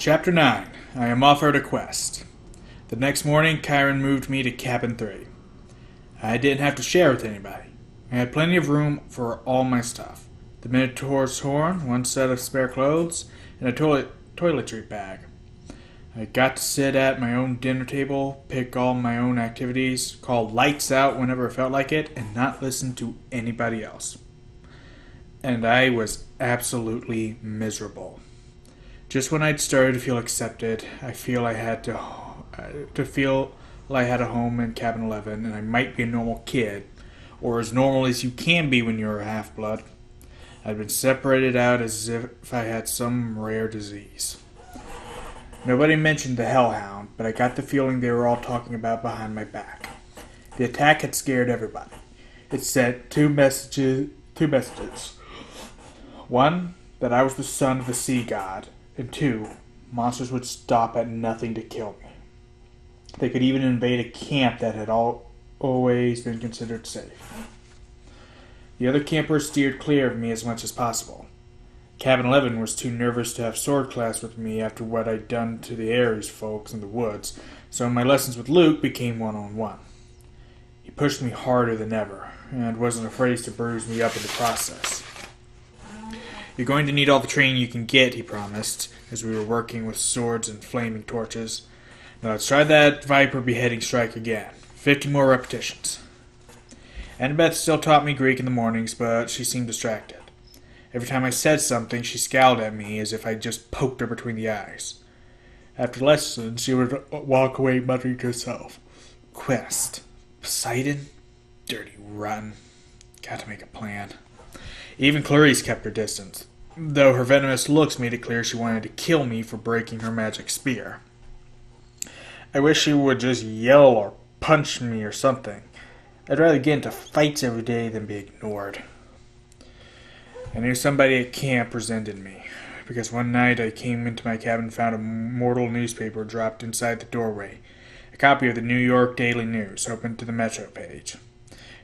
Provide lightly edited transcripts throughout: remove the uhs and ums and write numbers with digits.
Chapter 9. I am offered a quest. The next morning, Chiron moved me to Cabin 3. I didn't have to share with anybody. I had plenty of room for all my stuff. The Minotaur's horn, one set of spare clothes, and a toiletry bag. I got to sit at my own dinner table, pick all my own activities, call lights out whenever I felt like it, and not listen to anybody else. And I was absolutely miserable. Just when I'd started to feel accepted, I feel I had a home in Cabin 11, and I might be a normal kid, or as normal as you can be when you're a half-blood. I'd been separated out as if I had some rare disease. Nobody mentioned the Hellhound, but I got the feeling they were all talking about behind my back. The attack had scared everybody. It sent two messages. One, that I was the son of a sea god, and two, monsters would stop at nothing to kill me. They could even invade a camp that had always been considered safe. The other campers steered clear of me as much as possible. Cabin 11 was too nervous to have sword class with me after what I'd done to the Ares folks in the woods, so my lessons with Luke became one-on-one. He pushed me harder than ever, and wasn't afraid to bruise me up in the process. You're going to need all the training you can get, he promised, as we were working with swords and flaming torches. Now let's try that Viper beheading strike again. 50 more repetitions. Annabeth still taught me Greek in the mornings, but she seemed distracted. Every time I said something, she scowled at me as if I'd just poked her between the eyes. After lessons, she would walk away muttering to herself. Quest. Poseidon? Dirty rotten. Got to make a plan. Even Clarice kept her distance, though her venomous looks made it clear she wanted to kill me for breaking her magic spear. I wish she would just yell or punch me or something. I'd rather get into fights every day than be ignored. I knew somebody at camp resented me, because one night I came into my cabin and found a mortal newspaper dropped inside the doorway, a copy of the New York Daily News, open to the Metro page.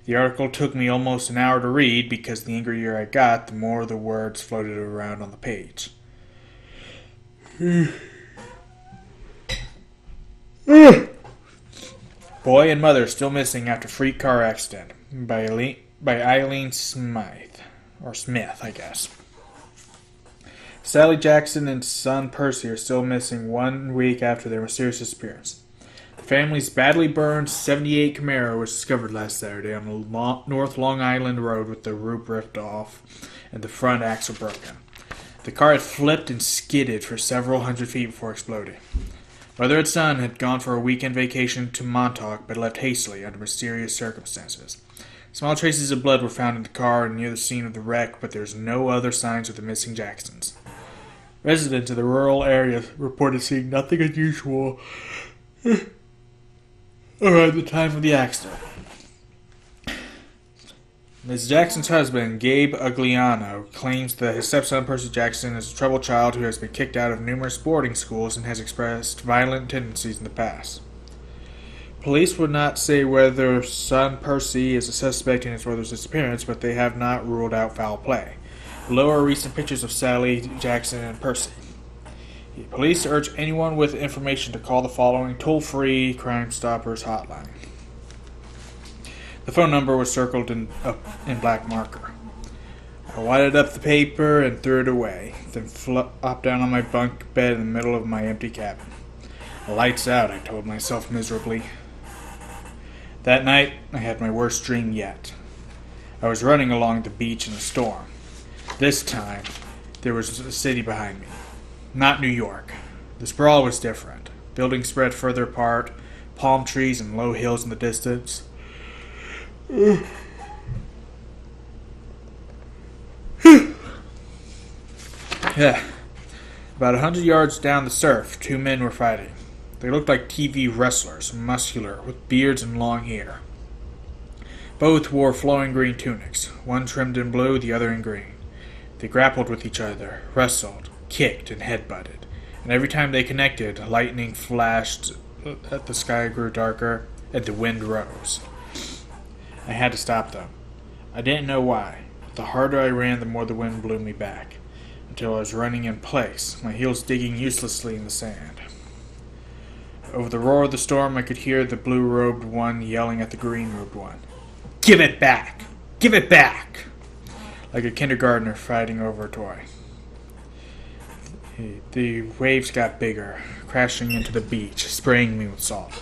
The article took me almost an hour to read because the angrier I got, the more the words floated around on the page. Boy and mother still missing after freak car accident by Eileen Smith, I guess. Sally Jackson and son Percy are still missing 1 week after their mysterious disappearance. The family's badly burned 78 Camaro was discovered last Saturday on the North Long Island Road with the roof ripped off and the front axle broken. The car had flipped and skidded for several hundred feet before exploding. Mother and son had gone for a weekend vacation to Montauk, but left hastily under mysterious circumstances. Small traces of blood were found in the car and near the scene of the wreck, but there's no other signs of the missing Jacksons. Residents of the rural area reported seeing nothing unusual around the time of the accident. Ms. Jackson's husband, Gabe Ugliano, claims that his stepson Percy Jackson is a troubled child who has been kicked out of numerous boarding schools and has expressed violent tendencies in the past. Police would not say whether son Percy is a suspect in his brother's disappearance, but they have not ruled out foul play. Below are recent pictures of Sally, Jackson, and Percy. Police urge anyone with information to call the following toll-free Crime Stoppers hotline. The phone number was circled in black marker. I wadded up the paper and threw it away, then flopped down on my bunk bed in the middle of my empty cabin. Lights out, I told myself miserably. That night, I had my worst dream yet. I was running along the beach in a storm. This time, there was a city behind me. Not New York. The sprawl was different. Buildings spread further apart, palm trees and low hills in the distance. Yeah. About 100 yards down the surf, 2 men were fighting. They looked like TV wrestlers, muscular, with beards and long hair. Both wore flowing green tunics, one trimmed in blue, the other in green. They grappled with each other, wrestled, kicked, and headbutted. And every time they connected, lightning flashed, the sky grew darker, and the wind rose. I had to stop them. I didn't know why, but the harder I ran, the more the wind blew me back. until I was running in place, my heels digging uselessly in the sand. Over the roar of the storm, I could hear the blue-robed one yelling at the green-robed one. "Give it back! Give it back!" Like a kindergartner fighting over a toy. The waves got bigger, crashing into the beach, spraying me with salt.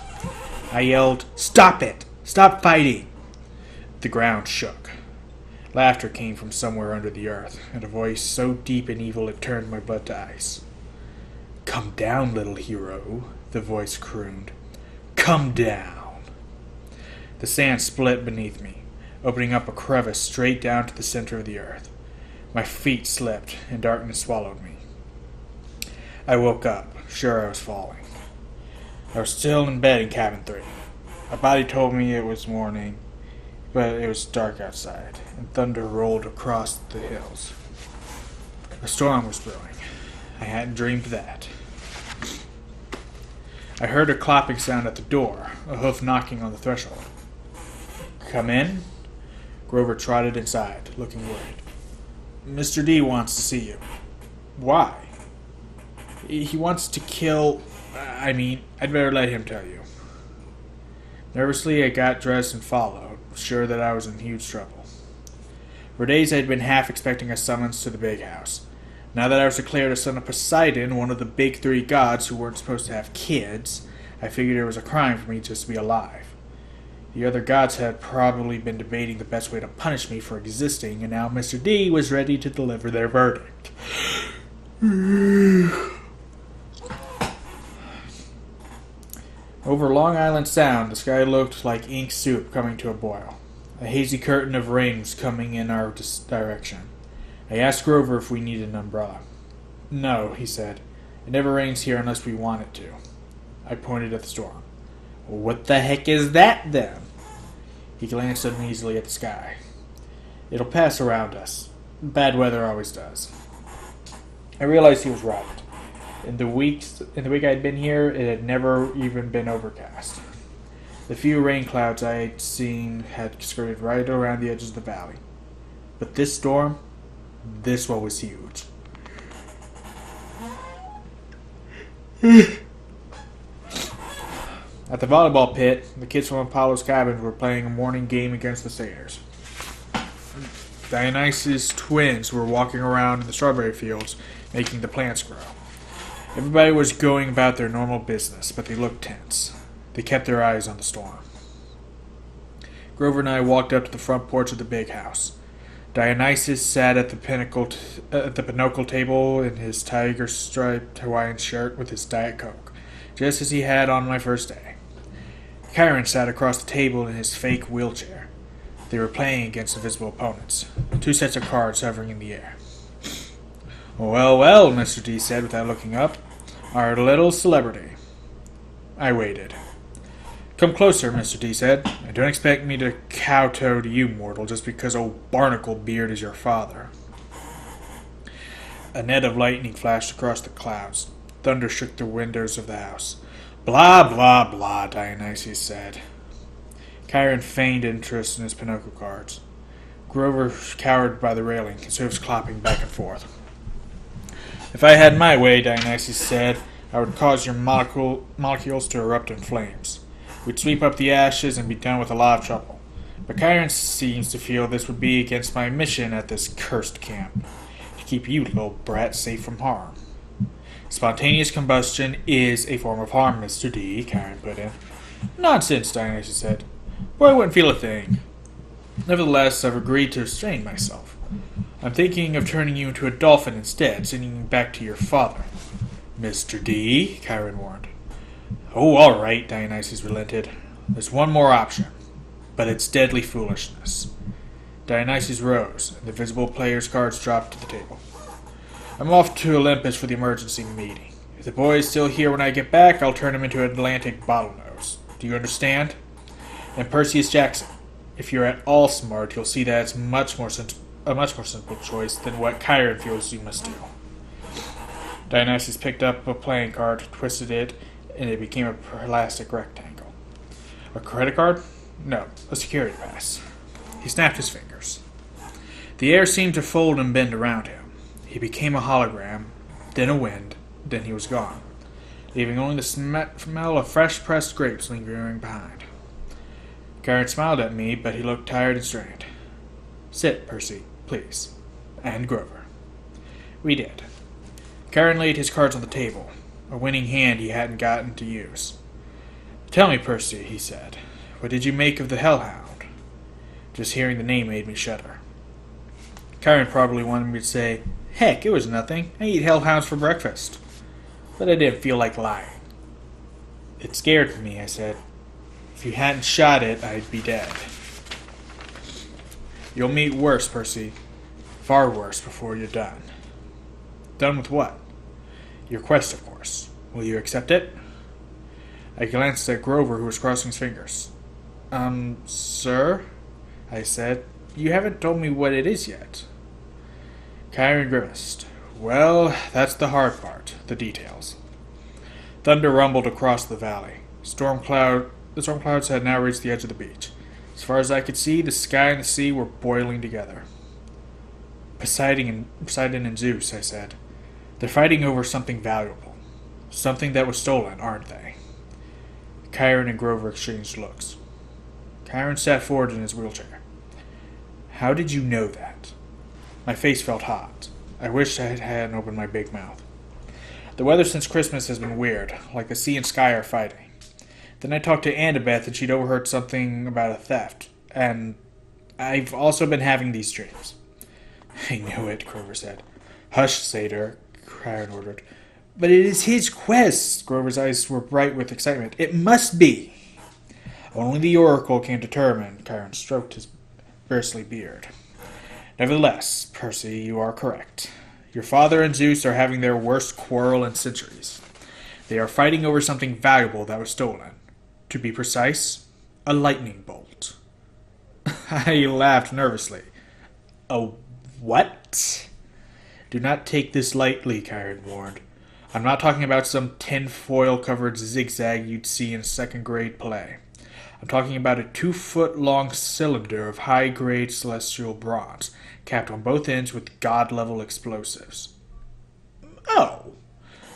I yelled, "Stop it! Stop fighting!" The ground shook. Laughter came from somewhere under the earth, and a voice so deep and evil it turned my blood to ice. "Come down, little hero," the voice crooned. "Come down." The sand split beneath me, opening up a crevice straight down to the center of the earth. My feet slipped, and darkness swallowed me. I woke up, sure I was falling. I was still in bed in cabin 3. My body told me it was morning, but it was dark outside, and thunder rolled across the hills. A storm was brewing. I hadn't dreamed that. I heard a clapping sound at the door, a hoof knocking on the threshold. "Come in?" Grover trotted inside, looking worried. "Mr. D wants to see you." "Why?" "He wants to kill... I'd better let him tell you." Nervously, I got dressed and followed, sure that I was in huge trouble. For days I had been half expecting a summons to the big house. Now that I was declared a son of Poseidon, one of the big 3 gods who weren't supposed to have kids, I figured it was a crime for me just to be alive. The other gods had probably been debating the best way to punish me for existing, and now Mr. D was ready to deliver their verdict. Over Long Island Sound, the sky looked like ink soup coming to a boil. A hazy curtain of rain was coming in our direction. I asked Grover if we needed an umbrella. "No," he said. "It never rains here unless we want it to." I pointed at the storm. "What the heck is that, then?" He glanced uneasily at the sky. "It'll pass around us. Bad weather always does." I realized he was right. In the week I had been here, it had never even been overcast. The few rain clouds I had seen had skirted right around the edges of the valley. But this storm, this one was huge. At the volleyball pit, the kids from Apollo's cabin were playing a morning game against the satyrs. Dionysus' twins were walking around in the strawberry fields, making the plants grow. Everybody was going about their normal business, but they looked tense. They kept their eyes on the storm. Grover and I walked up to the front porch of the big house. Dionysus sat at the pinochle table in his tiger-striped Hawaiian shirt with his Diet Coke, just as he had on my first day. Chiron sat across the table in his fake wheelchair. They were playing against invisible opponents, 2 sets of cards hovering in the air. "Well, well," Mr. D said without looking up. "Our little celebrity." I waited. "Come closer," Mr. D said, "and don't expect me to kowtow to you, mortal, just because old Barnacle Beard is your father." A net of lightning flashed across the clouds. Thunder shook the windows of the house. "Blah, blah, blah," Dionysus said. Chiron feigned interest in his pinochle cards. Grover cowered by the railing, his hooves clopping back and forth. "If I had my way," Dionysus said, "I would cause your molecules to erupt in flames. We'd sweep up the ashes and be done with a lot of trouble. But Chiron seems to feel this would be against my mission at this cursed camp, to keep you, little brat, safe from harm." "Spontaneous combustion is a form of harm, Mr. D," Chiron put in. "Nonsense," Dionysus said. "Boy, I wouldn't feel a thing. Nevertheless, I've agreed to restrain myself. I'm thinking of turning you into a dolphin instead, sending you back to your father." "Mr. D," Chiron warned. "Oh, all right," Dionysus relented. "There's one more option, but it's deadly foolishness." Dionysus rose, and the visible player's cards dropped to the table. "I'm off to Olympus for the emergency meeting. If the boy is still here when I get back, I'll turn him into an Atlantic bottlenose. Do you understand? And Percy Jackson. If you're at all smart, you'll see that it's a much more simple choice than what Chiron feels you must do." Dionysus picked up a playing card, twisted it, and it became a plastic rectangle. "A credit card? No, a security pass." He snapped his fingers. The air seemed to fold and bend around him. He became a hologram, then a wind, then he was gone, leaving only the smell of fresh-pressed grapes lingering behind. Chiron smiled at me, but he looked tired and strained. "Sit, Percy, please. And Grover." We did. Chiron laid his cards on the table, a winning hand he hadn't gotten to use. "Tell me, Percy," he said, "what did you make of the Hellhound?" Just hearing the name made me shudder. Chiron probably wanted me to say, "Heck, it was nothing. I eat hellhounds for breakfast." But I didn't feel like lying. "It scared me," I said. "If you hadn't shot it, I'd be dead." "You'll meet worse, Percy. Far worse before you're done." "Done with what?" "Your quest, of course. Will you accept it?" I glanced at Grover, who was crossing his fingers. Sir?" I said. "You haven't told me what it is yet." Chiron grimaced. "Well, that's the hard part, the details." Thunder rumbled across the valley. The storm clouds had now reached the edge of the beach. As far as I could see, the sky and the sea were boiling together. Poseidon and Zeus," I said. "They're fighting over something valuable. Something that was stolen, aren't they?" Chiron and Grover exchanged looks. Chiron sat forward in his wheelchair. "How did you know that?" My face felt hot. I wished I hadn't opened my big mouth. "The weather since Christmas has been weird, like the sea and sky are fighting. Then I talked to Annabeth and she'd overheard something about a theft. And I've also been having these dreams." "I knew it," Grover said. "Hush, Satyr," Chiron ordered. "But it is his quest." Grover's eyes were bright with excitement. "It must be." "Only the Oracle can determine," Chiron stroked his bristly beard. "Nevertheless, Percy, you are correct. Your father and Zeus are having their worst quarrel in centuries. They are fighting over something valuable that was stolen. To be precise, a lightning bolt." I laughed nervously. "A what?" "Do not take this lightly," Chiron warned. "I'm not talking about some tin-foil-covered zigzag you'd see in a second-grade play. I'm talking about a 2-foot-long cylinder of high-grade celestial bronze, capped on both ends with god-level explosives." "Oh!"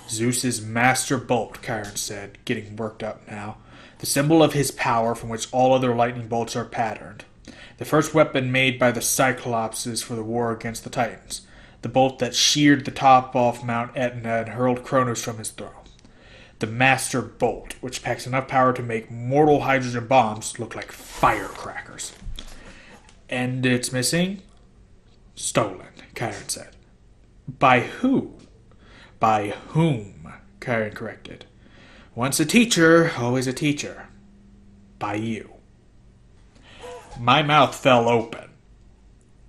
"Zeus's master bolt," Chiron said, getting worked up now. "The symbol of his power from which all other lightning bolts are patterned. The first weapon made by the Cyclopses for the war against the Titans. The bolt that sheared the top off Mount Etna and hurled Kronos from his throne. The master bolt, which packs enough power to make mortal hydrogen bombs look like firecrackers." "And it's missing?" "Stolen," Chiron said. "By who?" "By whom," Chiron corrected. "Once a teacher, always a teacher. By you." My mouth fell open.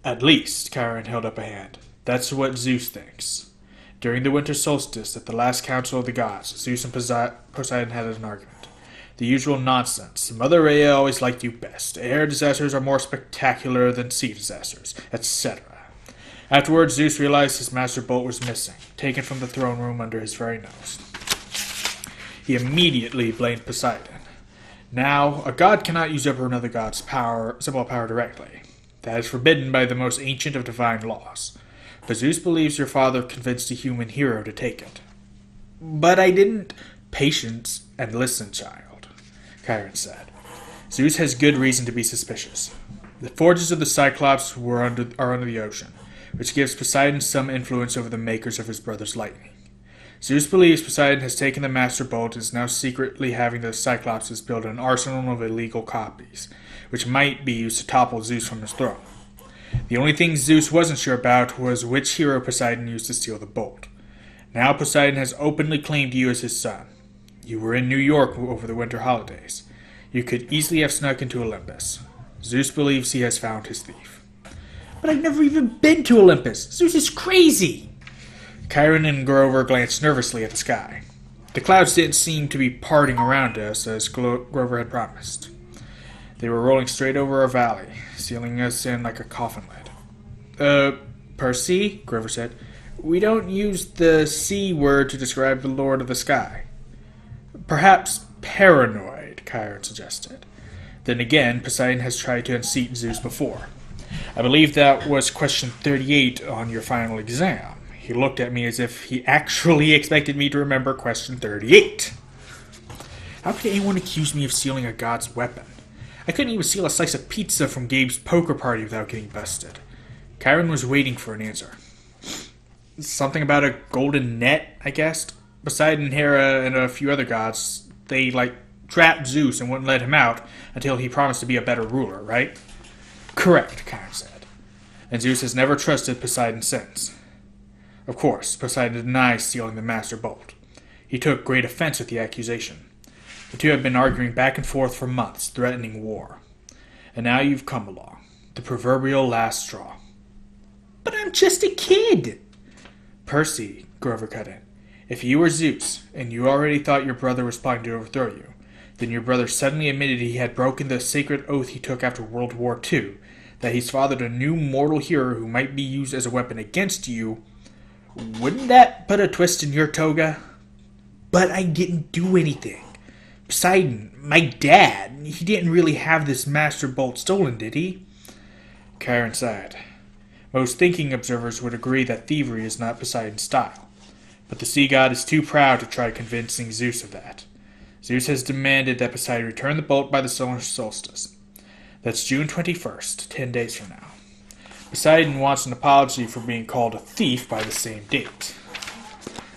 "At least," Chiron held up a hand, "that's what Zeus thinks. During the winter solstice, at the last council of the gods, Zeus and Poseidon had an argument. The usual nonsense. Mother Rhea always liked you best. Air disasters are more spectacular than sea disasters, etc. Afterwards, Zeus realized his master bolt was missing, taken from the throne room under his very nose. He immediately blamed Poseidon. Now, a god cannot use up another god's symbol of power directly. That is forbidden by the most ancient of divine laws. But Zeus believes your father convinced a human hero to take it." "But I didn't—" "Patience and listen, child," Chiron said. "Zeus has good reason to be suspicious. The forges of the Cyclops are under the ocean, which gives Poseidon some influence over the makers of his brother's lightning. Zeus believes Poseidon has taken the Master Bolt and is now secretly having the Cyclopses build an arsenal of illegal copies, which might be used to topple Zeus from his throne. The only thing Zeus wasn't sure about was which hero Poseidon used to steal the bolt. Now Poseidon has openly claimed you as his son. You were in New York over the winter holidays. You could easily have snuck into Olympus. Zeus believes he has found his thief." "But I've never even been to Olympus. Zeus is crazy." Chiron and Grover glanced nervously at the sky. The clouds didn't seem to be parting around us, as Grover had promised. They were rolling straight over our valley, sealing us in like a coffin lid. Percy," Grover said, "we don't use the C word to describe the Lord of the Sky." "Perhaps paranoid," Chiron suggested. "Then again, Poseidon has tried to unseat Zeus before. I believe that was question 38 on your final exam. He looked at me as if he actually expected me to remember question 38. How could anyone accuse me of stealing a god's weapon? I couldn't even steal a slice of pizza from Gabe's poker party without getting busted. Chiron was waiting for an answer. Something about a golden net, I guessed. Poseidon, Hera, and a few other gods, they, trapped Zeus and wouldn't let him out until he promised to be a better ruler, right? Correct, Chiron said. And Zeus has never trusted Poseidon since. Of course, Poseidon denies stealing the Master Bolt. He took great offense at the accusation. The two have been arguing back and forth for months, threatening war. And now you've come along. The proverbial last straw. But I'm just a kid! Percy, Grover cut in. If you were Zeus, and you already thought your brother was plotting to overthrow you, then your brother suddenly admitted he had broken the sacred oath he took after World War II, that he's fathered a new mortal hero who might be used as a weapon against you. Wouldn't that put a twist in your toga? But I didn't do anything. Poseidon, my dad, he didn't really have this Master Bolt stolen, did he? Chiron sighed. Most thinking observers would agree that thievery is not Poseidon's style, but the sea god is too proud to try convincing Zeus of that. Zeus has demanded that Poseidon return the bolt by the solar solstice. That's June 21st, 10 days from now. Poseidon wants an apology for being called a thief by the same date.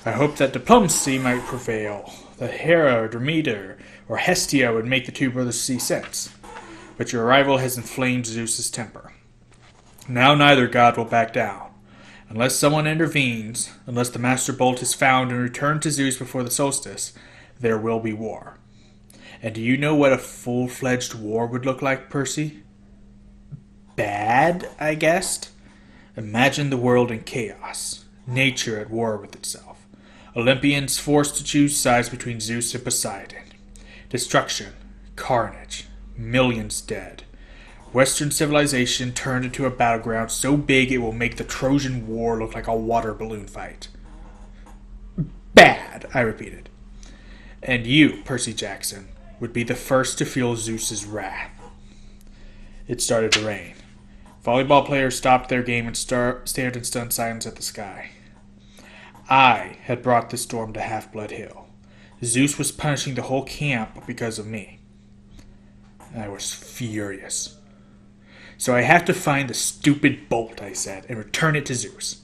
I hope that diplomacy might prevail, that Hera or Demeter or Hestia would make the two brothers see sense. But your arrival has inflamed Zeus's temper. Now neither god will back down. Unless someone intervenes, unless the Master Bolt is found and returned to Zeus before the solstice, there will be war. And do you know what a full-fledged war would look like, Percy? Bad, I guessed. Imagine the world in chaos, nature at war with itself. Olympians forced to choose sides between Zeus and Poseidon. Destruction, carnage, millions dead. Western civilization turned into a battleground so big it will make the Trojan War look like a water balloon fight. Bad, I repeated. And you, Percy Jackson, would be the first to feel Zeus's wrath. It started to rain. Volleyball players stopped their game and stared in stunned silence at the sky. I had brought the storm to Half-Blood Hill. Zeus was punishing the whole camp because of me. I was furious. So I have to find the stupid bolt, I said, and return it to Zeus.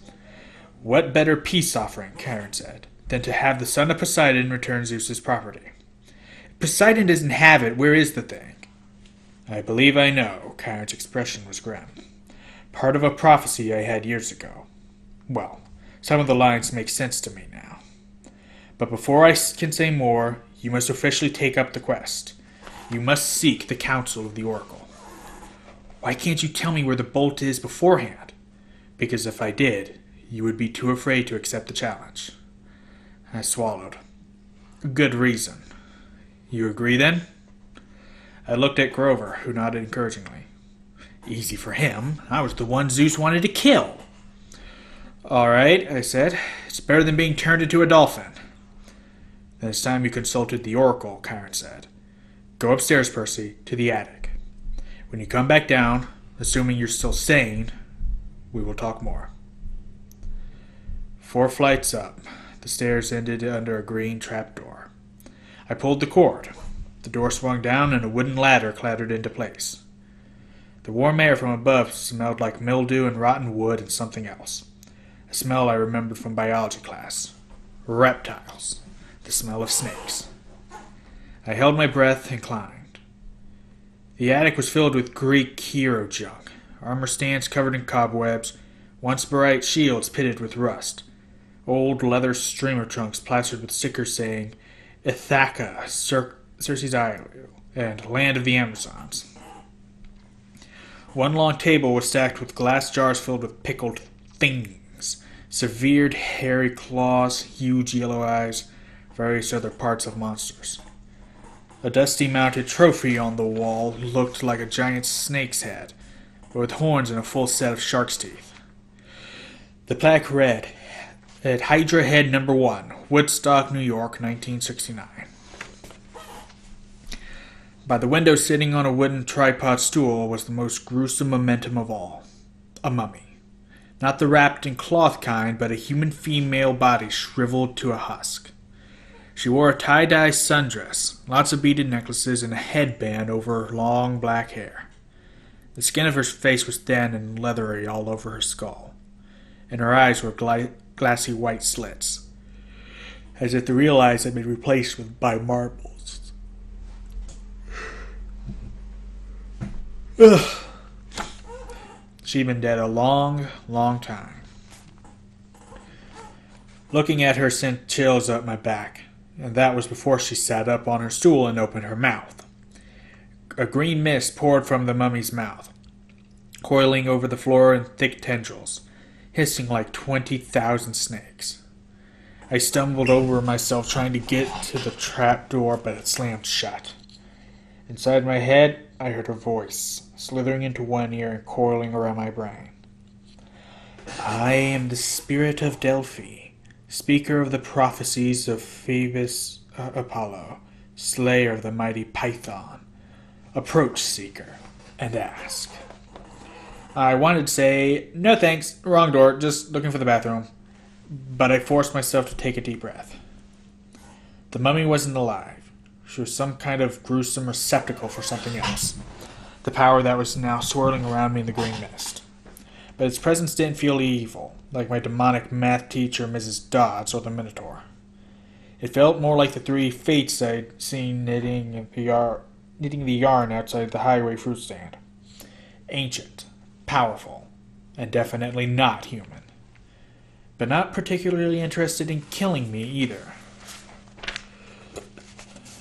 What better peace offering, Chiron said, than to have the son of Poseidon return Zeus's property? If Poseidon doesn't have it, where is the thing? I believe I know. Chiron's expression was grim. Part of a prophecy I had years ago. Well, some of the lines make sense to me now. But before I can say more, you must officially take up the quest. You must seek the counsel of the oracle. Why can't you tell me where the bolt is beforehand? Because if I did, you would be too afraid to accept the challenge. I swallowed. Good reason. You agree then? I looked at Grover, who nodded encouragingly. Easy for him. I was the one Zeus wanted to kill. All right, I said. It's better than being turned into a dolphin. Then it's time you consulted the oracle, Chiron said. Go upstairs, Percy, to the attic. When you come back down, assuming you're still sane, we will talk more. 4 flights up. The stairs ended under a green trapdoor. I pulled the cord. The door swung down and a wooden ladder clattered into place. The warm air from above smelled like mildew and rotten wood and something else. A smell I remembered from biology class. Reptiles. The smell of snakes. I held my breath and climbed. The attic was filled with Greek hero junk. Armor stands covered in cobwebs, once bright shields pitted with rust. Old leather streamer trunks plastered with stickers saying, Ithaca, Circe's Isle, and Land of the Amazons. One long table was stacked with glass jars filled with pickled things, severed hairy claws, huge yellow eyes, various other parts of monsters. A dusty mounted trophy on the wall looked like a giant snake's head, but with horns and a full set of shark's teeth. The plaque read, at Hydra Head No. 1, Woodstock, New York, 1969. By the window, sitting on a wooden tripod stool, was the most gruesome momentum of all. A mummy. Not the wrapped in cloth kind, but a human female body shriveled to a husk. She wore a tie-dye sundress, lots of beaded necklaces, and a headband over her long black hair. The skin of her face was thin and leathery all over her skull, and her eyes were glassy white slits, as if the real eyes had been replaced by marbles. Ugh. She'd been dead a long, long time. Looking at her sent chills up my back, and that was before she sat up on her stool and opened her mouth. A green mist poured from the mummy's mouth, coiling over the floor in thick tendrils, hissing like 20,000 snakes. I stumbled over myself trying to get to the trap door, but it slammed shut. Inside my head, I heard her voice, slithering into one ear and coiling around my brain. I am the spirit of Delphi, speaker of the prophecies of Phoebus Apollo, slayer of the mighty Python. Approach, seeker, and ask. I wanted to say, no thanks, wrong door, just looking for the bathroom. But I forced myself to take a deep breath. The mummy wasn't alive. She was some kind of gruesome receptacle for something else. The power that was now swirling around me in the green mist. But its presence didn't feel evil, like my demonic math teacher, Mrs. Dodds, or the Minotaur. It felt more like the three fates I'd seen knitting the yarn outside the highway fruit stand. Ancient, powerful, and definitely not human. But not particularly interested in killing me either.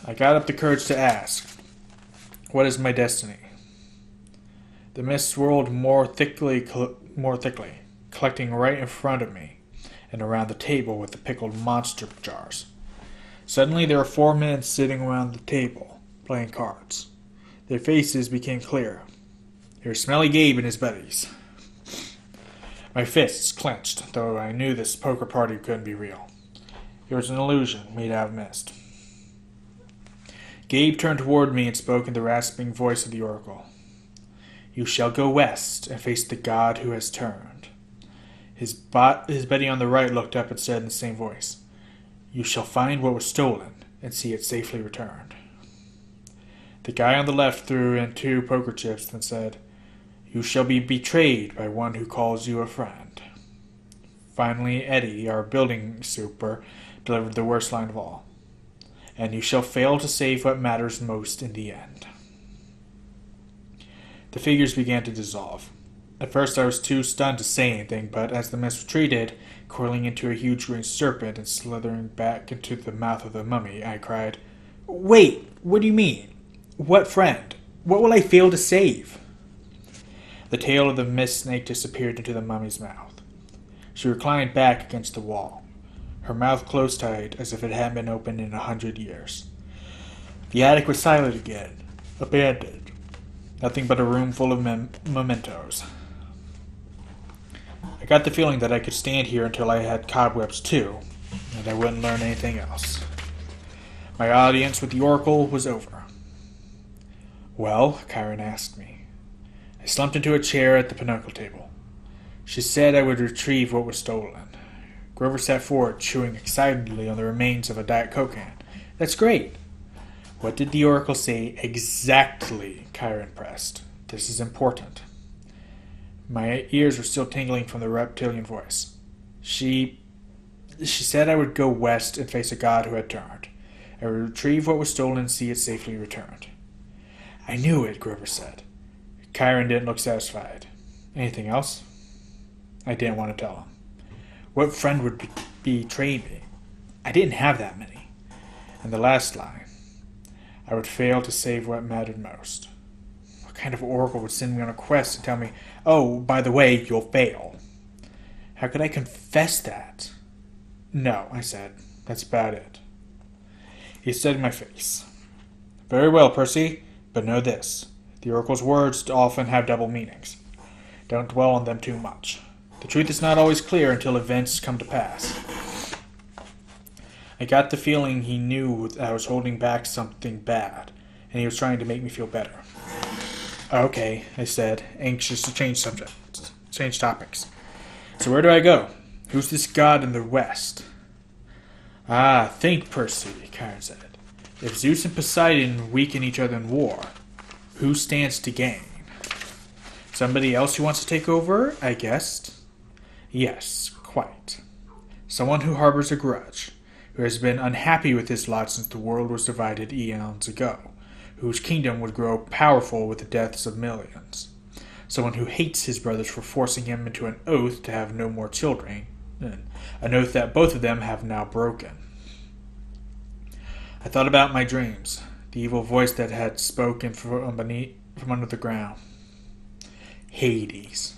I got up the courage to ask, what is my destiny? The mist swirled more thickly, collecting right in front of me and around the table with the pickled monster jars. Suddenly there were 4 men sitting around the table, playing cards. Their faces became clear. They were Smelly Gabe and his buddies. My fists clenched, though I knew this poker party couldn't be real. It was an illusion made out of mist. Gabe turned toward me and spoke in the rasping voice of the oracle. You shall go west and face the god who has turned. His buddy on the right looked up and said in the same voice, You shall find what was stolen and see it safely returned. The guy on the left threw in 2 poker chips and said, You shall be betrayed by one who calls you a friend. Finally, Eddie, our building super, delivered the worst line of all. And you shall fail to save what matters most in the end. The figures began to dissolve. At first I was too stunned to say anything, but as the mist retreated, coiling into a huge green serpent and slithering back into the mouth of the mummy, I cried, Wait, what do you mean? What friend? What will I fail to save? The tail of the mist snake disappeared into the mummy's mouth. She reclined back against the wall, her mouth closed tight as if it hadn't been opened in 100 years. The attic was silent again, abandoned. Nothing but a room full of mementos. I got the feeling that I could stand here until I had cobwebs too, and I wouldn't learn anything else. My audience with the oracle was over. Well, Chiron asked me. I slumped into a chair at the pinochle table. She said I would retrieve what was stolen. Grover sat forward, chewing excitedly on the remains of a Diet Coke can. That's great. What did the oracle say exactly? Chiron pressed. This is important. My ears were still tingling from the reptilian voice. She said I would go west and face a god who had turned. I would retrieve what was stolen and see it safely returned. I knew it, Grover said. Chiron didn't look satisfied. Anything else? I didn't want to tell him. What friend would betray me? I didn't have that many. And the last line. I would fail to save what mattered most. What kind of oracle would send me on a quest and tell me, oh, by the way, you'll fail? How could I confess that? No, I said. That's about it. He studied my face. Very well, Percy, but know this. The oracle's words often have double meanings. Don't dwell on them too much. The truth is not always clear until events come to pass. I got the feeling he knew I was holding back something bad, and he was trying to make me feel better. Okay, I said, anxious to change topics. So where do I go? Who's this god in the west? Ah, think, Percy, Chiron said. If Zeus and Poseidon weaken each other in war, who stands to gain? Somebody else who wants to take over, I guessed. Yes, quite. Someone who harbors a grudge, who has been unhappy with his lot since the world was divided eons ago, whose kingdom would grow powerful with the deaths of millions. Someone who hates his brothers for forcing him into an oath to have no more children, an oath that both of them have now broken. I thought about my dreams, the evil voice that had spoken from under the ground. Hades.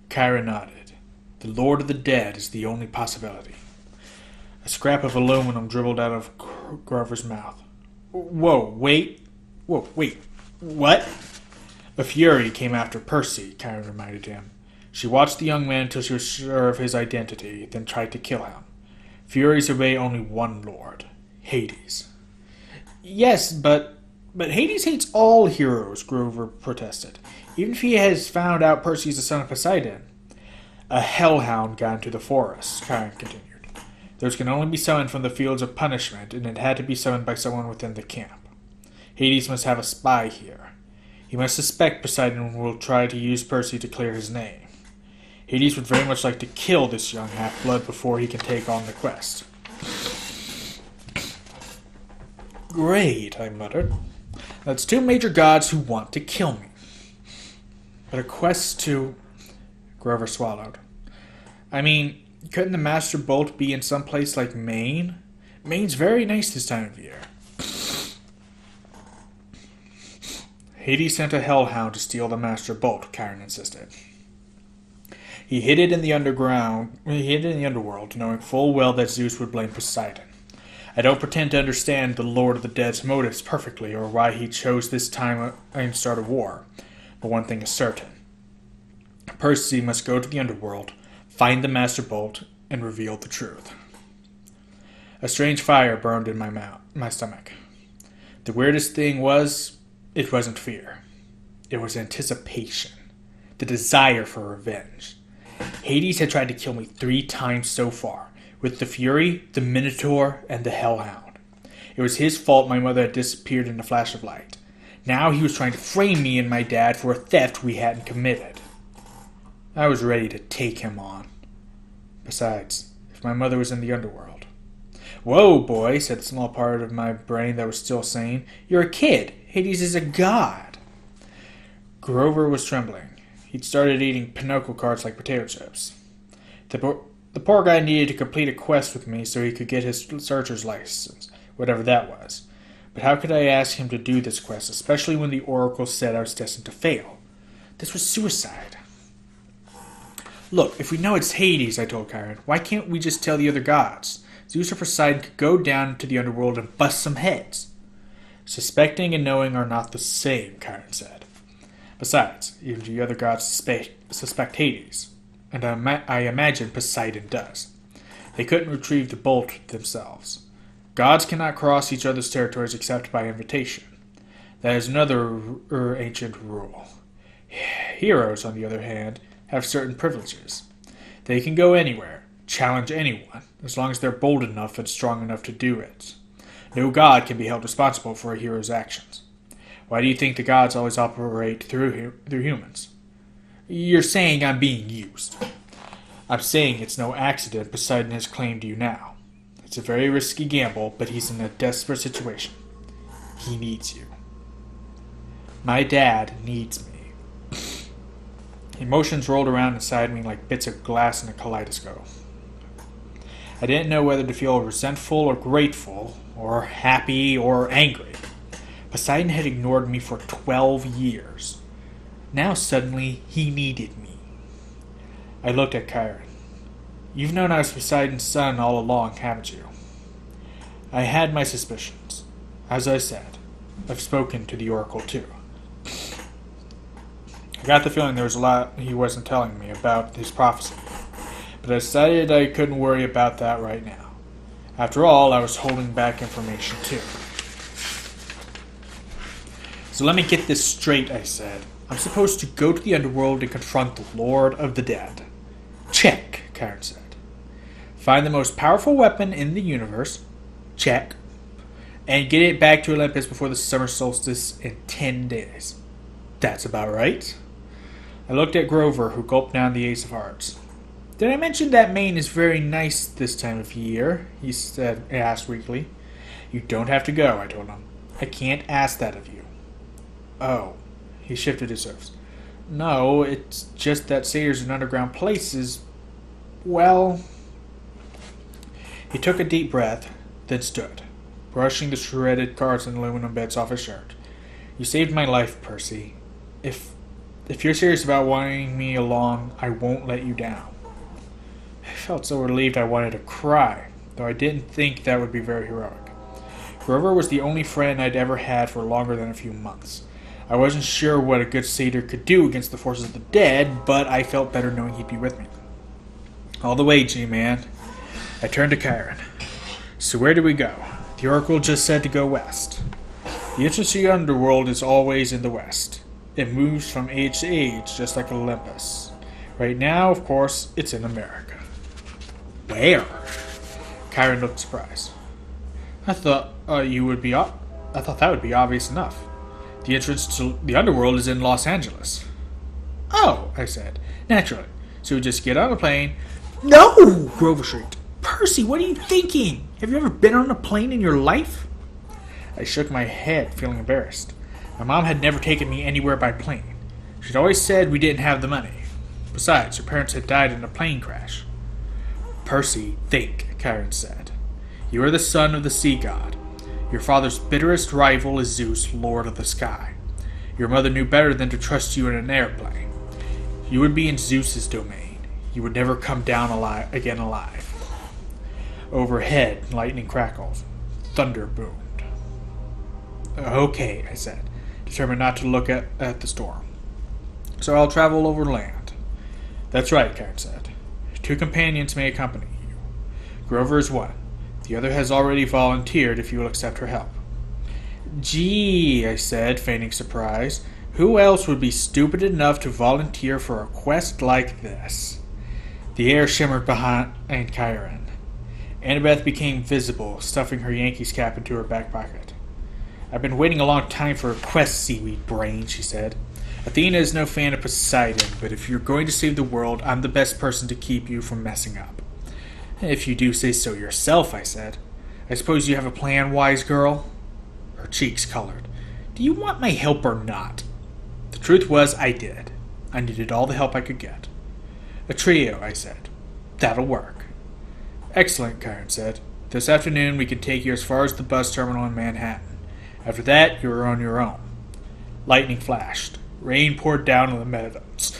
Chiron nodded. The Lord of the Dead is the only possibility. A scrap of aluminum dribbled out of Grover's mouth. Wait, what? A fury came after Percy, Chiron reminded him. She watched the young man until she was sure of his identity, then tried to kill him. Furies obey only one lord, Hades. Yes, but Hades hates all heroes, Grover protested. Even if he has found out Percy is the son of Poseidon. A hellhound got into the forest, Chiron continued. Those can only be summoned from the fields of punishment, and it had to be summoned by someone within the camp. Hades must have a spy here. He must suspect Poseidon will try to use Percy to clear his name. Hades would very much like to kill this young half-blood before he can take on the quest. Great, I muttered. That's two major gods who want to kill me. But a quest to... Grover swallowed. I mean, couldn't the Master Bolt be in some place like Maine? Maine's very nice this time of year. Hades sent a hellhound to steal the Master Bolt, Chiron insisted. He hid it in the underworld, knowing full well that Zeus would blame Poseidon. I don't pretend to understand the Lord of the Dead's motives perfectly, or why he chose this time and start a war, but one thing is certain. Percy must go to the underworld, find the Master Bolt, and reveal the truth. A strange fire burned in my stomach. The weirdest thing was, it wasn't fear. It was anticipation. The desire for revenge. Hades had tried to kill me 3 times so far, with the Fury, the Minotaur, and the Hellhound. It was his fault my mother had disappeared in a flash of light. Now he was trying to frame me and my dad for a theft we hadn't committed. I was ready to take him on. Besides, if my mother was in the underworld. Whoa, boy, said the small part of my brain that was still sane. You're a kid. Hades is a god. Grover was trembling. He'd started eating Pinocchio cards like potato chips. The poor guy needed to complete a quest with me so he could get his searcher's license, whatever that was. But how could I ask him to do this quest, especially when the Oracle said I was destined to fail? This was suicide. Look, if we know it's Hades, I told Chiron, why can't we just tell the other gods? Zeus or Poseidon could go down to the underworld and bust some heads. Suspecting and knowing are not the same, Chiron said. Besides, even the other gods suspect Hades, and I imagine Poseidon does. They couldn't retrieve the bolt themselves. Gods cannot cross each other's territories except by invitation. That is another ancient rule. Heroes, on the other hand, have certain privileges. They can go anywhere, challenge anyone, as long as they're bold enough and strong enough to do it. No god can be held responsible for a hero's actions. Why do you think the gods always operate through humans? You're saying I'm being used. I'm saying it's no accident Poseidon has claimed you now. It's a very risky gamble, but he's in a desperate situation. He needs you. My dad needs me. Emotions rolled around inside me like bits of glass in a kaleidoscope. I didn't know whether to feel resentful or grateful, or happy or angry. Poseidon had ignored me for 12 years. Now suddenly he needed me. I looked at Chiron. You've known I was Poseidon's son all along, haven't you? I had my suspicions. As I said, I've spoken to the Oracle too. I got the feeling there was a lot he wasn't telling me about his prophecy, but I decided I couldn't worry about that right now. After all, I was holding back information too. So let me get this straight, I said. I'm supposed to go to the underworld and confront the Lord of the Dead. Check, Karen said. Find the most powerful weapon in the universe. Check. And get it back to Olympus before the summer solstice in 10 days. That's about right. I looked at Grover, who gulped down the ace of hearts. Did I mention that Maine is very nice this time of year? He asked weakly. You don't have to go, I told him. I can't ask that of you. Oh. He shifted his surface. No, it's just that satyrs in underground places, well... He took a deep breath, then stood, brushing the shredded cards and aluminum bits off his shirt. You saved my life, Percy. If you're serious about wanting me along, I won't let you down. I felt so relieved I wanted to cry, though I didn't think that would be very heroic. Grover was the only friend I'd ever had for longer than a few months. I wasn't sure what a good satyr could do against the forces of the dead, but I felt better knowing he'd be with me. All the way, G-Man. I turned to Chiron. So where do we go? The Oracle just said to go west. The entrance to the underworld is always in the west. It moves from age to age, just like Olympus. Right now, of course, it's in America. Where? Chiron looked surprised. I thought that would be obvious enough. The entrance to the underworld is in Los Angeles. Oh, I said. Naturally. So we just get on a plane. No! Grover shrieked. Percy, what are you thinking? Have you ever been on a plane in your life? I shook my head, feeling embarrassed. My mom had never taken me anywhere by plane. She'd always said we didn't have the money. Besides, her parents had died in a plane crash. Percy, think, Chiron said. You are the son of the sea god. Your father's bitterest rival is Zeus, lord of the sky. Your mother knew better than to trust you in an airplane. You would be in Zeus's domain. You would never come down again alive. Overhead, lightning crackled. Thunder boomed. Okay, I said, determined not to look at the storm. So I'll travel over land. That's right, Chiron said. 2 companions may accompany you. Grover is one. The other has already volunteered if you will accept her help. Gee, I said, feigning surprise. Who else would be stupid enough to volunteer for a quest like this? The air shimmered behind Chiron. Annabeth became visible, stuffing her Yankees cap into her back pocket. I've been waiting a long time for a quest, seaweed brain, she said. Athena is no fan of Poseidon, but if you're going to save the world, I'm the best person to keep you from messing up. If you do say so yourself, I said. I suppose you have a plan, wise girl? Her cheeks colored. Do you want my help or not? The truth was, I did. I needed all the help I could get. A trio, I said. That'll work. Excellent, Chiron said. This afternoon we can take you as far as the bus terminal in Manhattan. After that, you're on your own. Lightning flashed. Rain poured down on the meadows,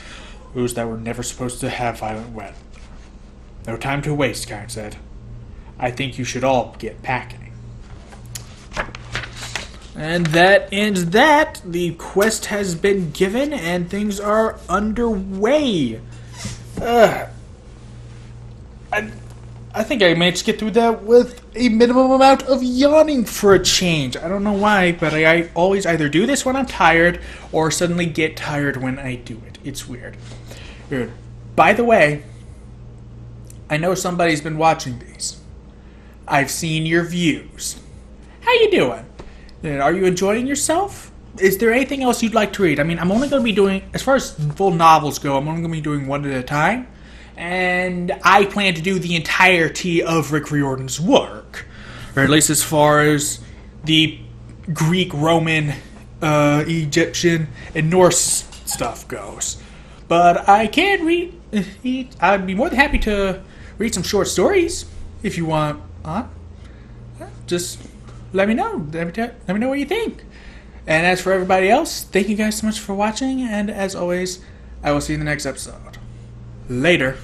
those that were never supposed to have violent weather. No time to waste, Chiron said. I think you should all get packing. And that ends that. The quest has been given and things are underway. I think I managed to get through that with a minimum amount of yawning for a change. I don't know why, but I always either do this when I'm tired or suddenly get tired when I do it. It's weird. By the way, I know somebody's been watching these. I've seen your views. How you doing? Are you enjoying yourself? Is there anything else you'd like to read? I mean, I'm only going to be doing, as far as full novels go, I'm only going to be doing one at a time. And I plan to do the entirety of Rick Riordan's work. Or at least as far as the Greek, Roman, Egyptian, and Norse stuff goes. But I can read, I'd be more than happy to read some short stories if you want. Just let me know. Let me know what you think. And as for everybody else, thank you guys so much for watching. And as always, I will see you in the next episode. Later.